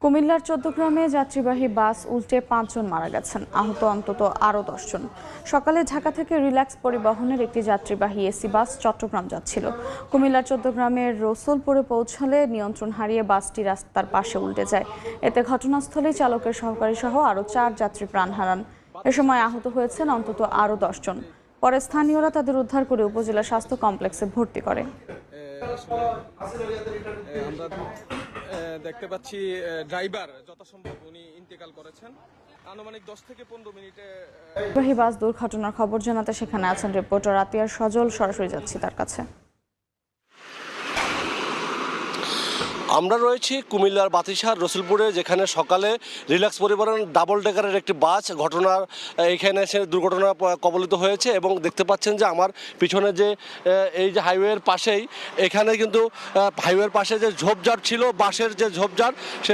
কুমিল্লার চৌদ্দগ্রামে যাত্রীবাহী বাস উল্টে ৫ জন মারা গেছেন, আহত অন্তত আরও ১০ জন। সকালে ঢাকা থেকে রিল্যাক্স পরিবহনের একটি যাত্রীবাহী এসি বাস চট্টগ্রাম যাচ্ছিল। কুমিল্লার চৌদ্দগ্রামের রসুলপুরে পৌঁছালে নিয়ন্ত্রণ হারিয়ে বাসটি রাস্তার পাশে উল্টে যায়। এতে ঘটনাস্থলেই চালকের সহকারী সহ আরও ৪ যাত্রী প্রাণ হারান। এ সময় আহত হয়েছেন অন্তত আরও ১০ জন। পরে স্থানীয়রা তাদের উদ্ধার করে উপজেলা স্বাস্থ্য কমপ্লেক্সে ভর্তি করে। দেখতে পাচ্ছি ড্রাইভার যথাসম্ভব উনি ইন্তেকাল করেছেন। আনুমানিক 10 থেকে 15 মিনিটে বাস দুর্ঘটনার খবর জানাতে সেখানে আছেন রিপোর্টার আতিয়ার সজল। সরাসরি যাচ্ছি তার কাছে। আমরা রয়েছি কুমিল্লার বাতিশার রসুলপুরে, যেখানে সকালে রিল্যাক্স পরিবহন ডাবল ডেকারের একটি বাস এইখানে এসে দুর্ঘটনা কবলিত হয়েছে। এবং দেখতে পাচ্ছেন যে আমার পিছনে যে এই যে হাইওয়ের পাশেই, এখানে কিন্তু হাইওয়ের পাশে যে ঝোপঝাড় ছিল, বাঁশের যে ঝোপঝাড়, সে